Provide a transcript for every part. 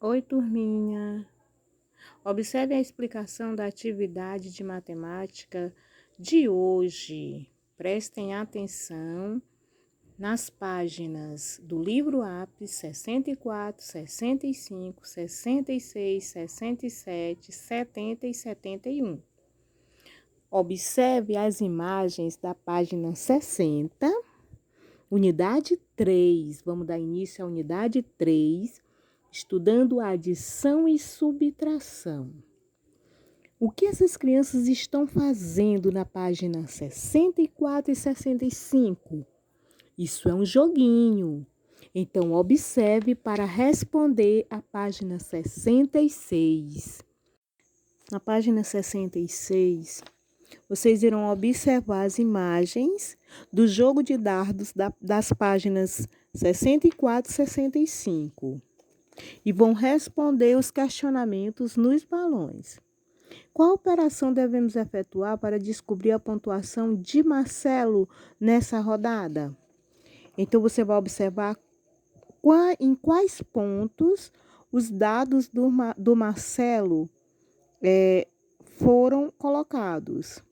Oi, turminha. Observe a explicação da atividade de matemática de hoje. Prestem atenção nas páginas do livro APS 64, 65, 66, 67, 70 e 71. Observe as imagens da página 60, unidade 3. Vamos dar início à unidade 3. Estudando a adição e subtração. O que essas crianças estão fazendo na página 64 e 65? Isso é um joguinho. Então, observe para responder a página 66. Na página 66, vocês irão observar as imagens do jogo de dardos das páginas 64 e 65. E vão responder os questionamentos nos balões. Qual operação devemos efetuar para descobrir a pontuação de Marcelo nessa rodada? Então, você vai observar em quais pontos os dados do Marcelo foram colocados.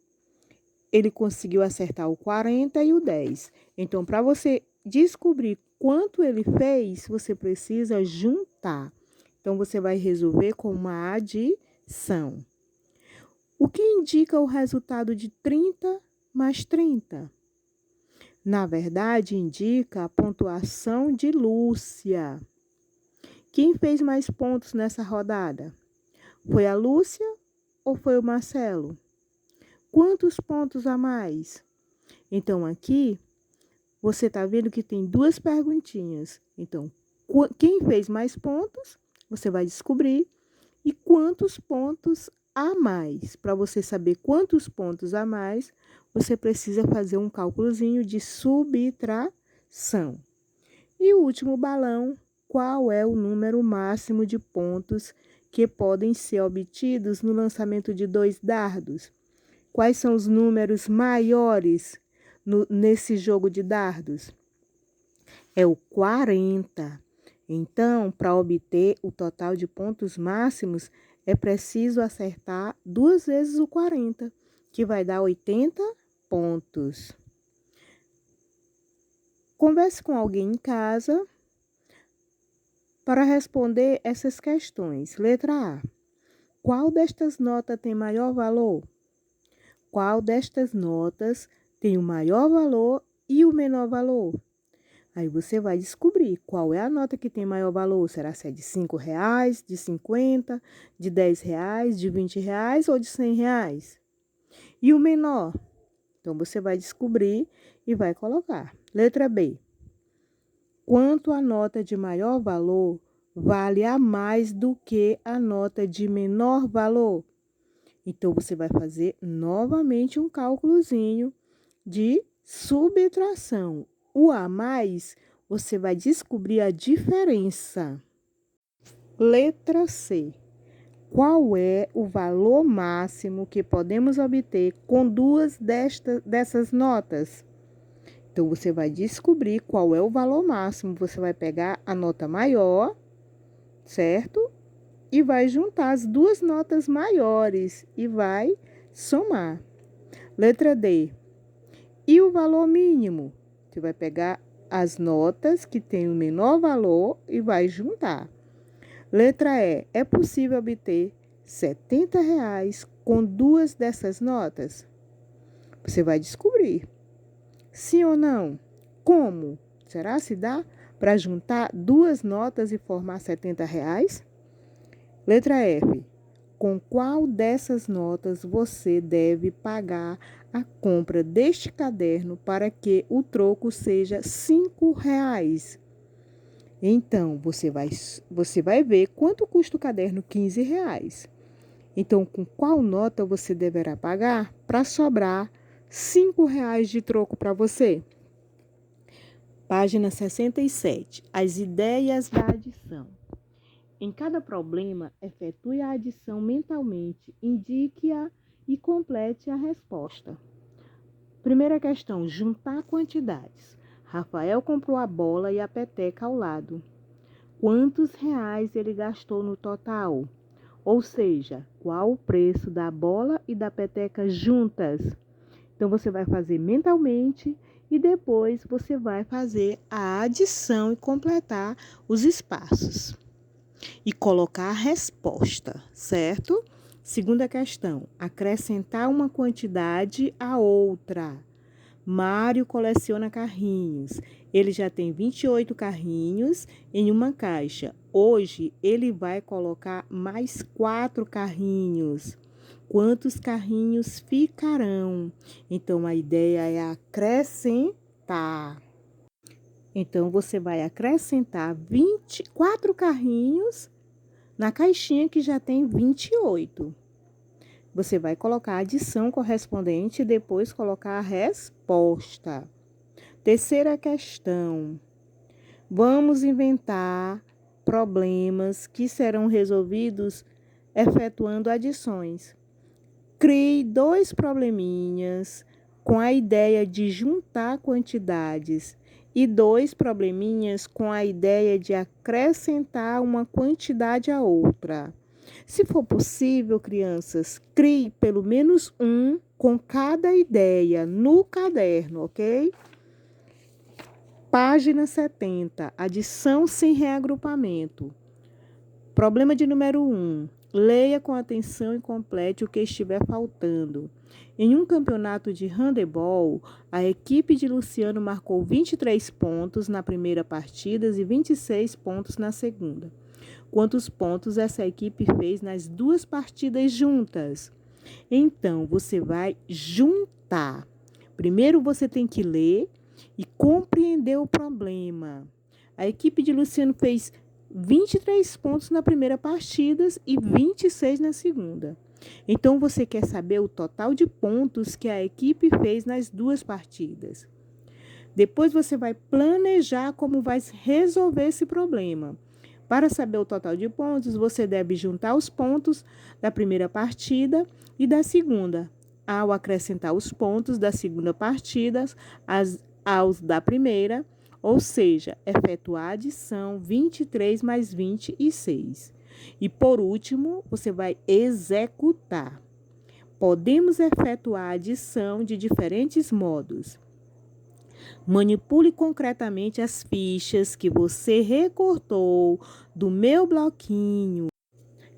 Ele conseguiu acertar o 40 e o 10. Então, para você descobrir quanto ele fez, você precisa juntar. Então, você vai resolver com uma adição. O que indica o resultado de 30 mais 30? Na verdade, indica a pontuação de Lúcia. Quem fez mais pontos nessa rodada? Foi a Lúcia ou foi o Marcelo? Quantos pontos a mais? Então, aqui, você está vendo que tem duas perguntinhas. Então, quem fez mais pontos, você vai descobrir. E quantos pontos a mais? Para você saber quantos pontos a mais, você precisa fazer um cálculozinho de subtração. E o último balão, qual é o número máximo de pontos que podem ser obtidos no lançamento de 2 dardos? Quais são os números maiores nesse jogo de dardos? É o 40. Então, para obter o total de pontos máximos, é preciso acertar 2 vezes o 40, que vai dar 80 pontos. Converse com alguém em casa para responder essas questões. Letra A. Qual destas notas tem maior valor? Qual destas notas tem o maior valor e o menor valor? Aí você vai descobrir qual é a nota que tem maior valor. Será se é de R$5, de 50, de R$10, de R$20 ou de R$100? E o menor? Então, você vai descobrir e vai colocar. Letra B. Quanto a nota de maior valor vale a mais do que a nota de menor valor? Então, você vai fazer novamente um cálculozinho de subtração. O a mais, você vai descobrir a diferença. Letra C. Qual é o valor máximo que podemos obter com duas dessas notas? Então, você vai descobrir qual é o valor máximo. Você vai pegar a nota maior, certo? E vai juntar as duas notas maiores e vai somar. Letra D. E o valor mínimo? Você vai pegar as notas que têm o menor valor e vai juntar. Letra E. É possível obter R$70 com duas dessas notas? Você vai descobrir. Sim ou não? Como? Será se dá para juntar duas notas e formar R$70? Letra F. Com qual dessas notas você deve pagar a compra deste caderno para que o troco seja R$5? Então, você vai ver quanto custa o caderno, R$15. Então, com qual nota você deverá pagar para sobrar R$5 de troco para você? Página 67. As ideias da adição. Em cada problema, efetue a adição mentalmente, indique-a e complete a resposta. Primeira questão, juntar quantidades. Rafael comprou a bola e a peteca ao lado. quantos reais ele gastou no total. Ou seja, qual o preço da bola e da peteca juntas. Então, você vai fazer mentalmente e depois você vai fazer a adição e completar os espaços. E colocar a resposta, certo? Segunda questão, acrescentar uma quantidade a outra. Mário coleciona carrinhos. Ele já tem 28 carrinhos em uma caixa. Hoje, ele vai colocar mais 4 carrinhos. Quantos carrinhos ficarão? Então, a ideia é acrescentar. Então, você vai acrescentar 24 carrinhos na caixinha que já tem 28. Você vai colocar a adição correspondente e depois colocar a resposta. Terceira questão. Vamos inventar problemas que serão resolvidos efetuando adições. Crie 2 probleminhas com a ideia de juntar quantidades e 2 probleminhas com a ideia de acrescentar uma quantidade a outra. Se for possível, crianças, crie pelo menos um com cada ideia no caderno, ok? Página 70, adição sem reagrupamento. Problema de número 1. Leia com atenção e complete o que estiver faltando. Em um campeonato de handebol, a equipe de Luciano marcou 23 pontos na primeira partida e 26 pontos na segunda. Quantos pontos essa equipe fez nas 2 partidas juntas? Então, você vai juntar. Primeiro, você tem que ler e compreender o problema. A equipe de Luciano fez 23 pontos na primeira partida e 26 na segunda. Então, você quer saber o total de pontos que a equipe fez nas 2 partidas. Depois, você vai planejar como vai resolver esse problema. Para saber o total de pontos, você deve juntar os pontos da primeira partida e da segunda, ao acrescentar os pontos da segunda partida aos da primeira, ou seja, efetuar a adição 23 mais 26. E, por último, você vai executar. Podemos efetuar a adição de diferentes modos. Manipule concretamente as fichas que você recortou do meu bloquinho.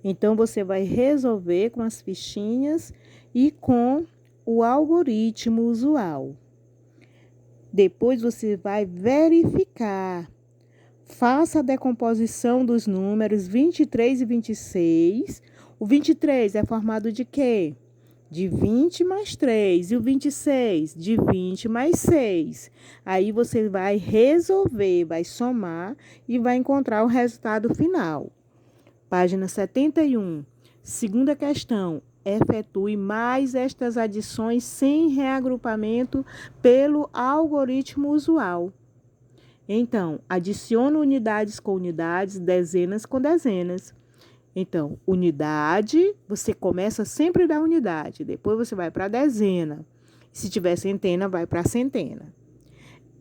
Então, você vai resolver com as fichinhas e com o algoritmo usual. Depois, você vai verificar. Faça a decomposição dos números 23 e 26. O 23 é formado de quê? De 20 mais 3. E o 26? De 20 mais 6. Aí você vai resolver, vai somar e vai encontrar o resultado final. Página 71. Segunda questão. Efetue mais estas adições sem reagrupamento pelo algoritmo usual. Então, adicione unidades com unidades, dezenas com dezenas. Então, unidade, você começa sempre da unidade, depois você vai para a dezena. Se tiver centena, vai para a centena.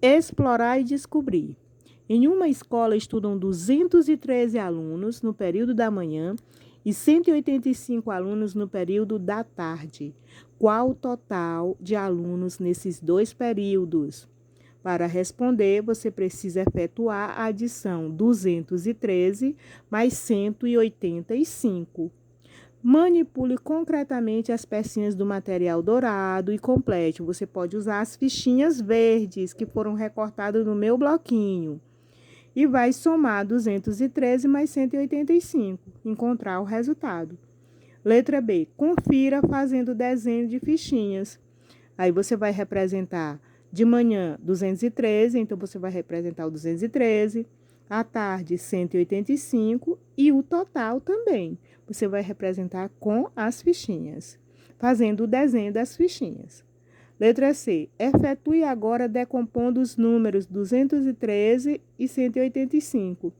Explorar e descobrir. Em uma escola estudam 213 alunos no período da manhã e 185 alunos no período da tarde. Qual o total de alunos nesses 2 períodos? Para responder, você precisa efetuar a adição 213 mais 185. Manipule concretamente as pecinhas do material dourado e complete. Você pode usar as fichinhas verdes que foram recortadas no meu bloquinho. E vai somar 213 mais 185, encontrar o resultado. Letra B. Confira fazendo desenho de fichinhas. Aí você vai representar de manhã 213, então você vai representar o 213. À tarde 185 e o total também. Você vai representar com as fichinhas, fazendo o desenho das fichinhas. Letra C. Efetue agora decompondo os números 213 e 185.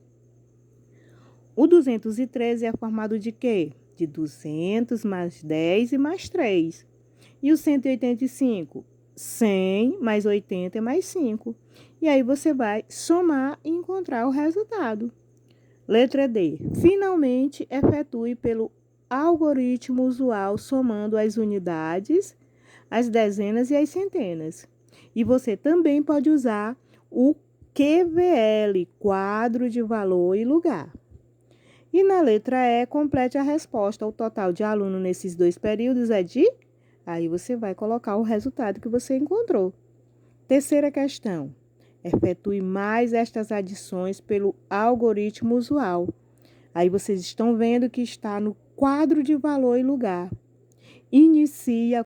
O 213 é formado de quê? De 200 mais 10 e mais 3. E o 185? 100 mais 80 mais 5. E aí você vai somar e encontrar o resultado. Letra D. Finalmente, efetue pelo algoritmo usual somando as unidades, as dezenas e as centenas. E você também pode usar o QVL, quadro de valor e lugar. E na letra E, complete a resposta. O total de aluno nesses 2 períodos é de... Aí você vai colocar o resultado que você encontrou. Terceira questão. Efetue mais estas adições pelo algoritmo usual. Aí vocês estão vendo que está no quadro de valor e lugar. Inicia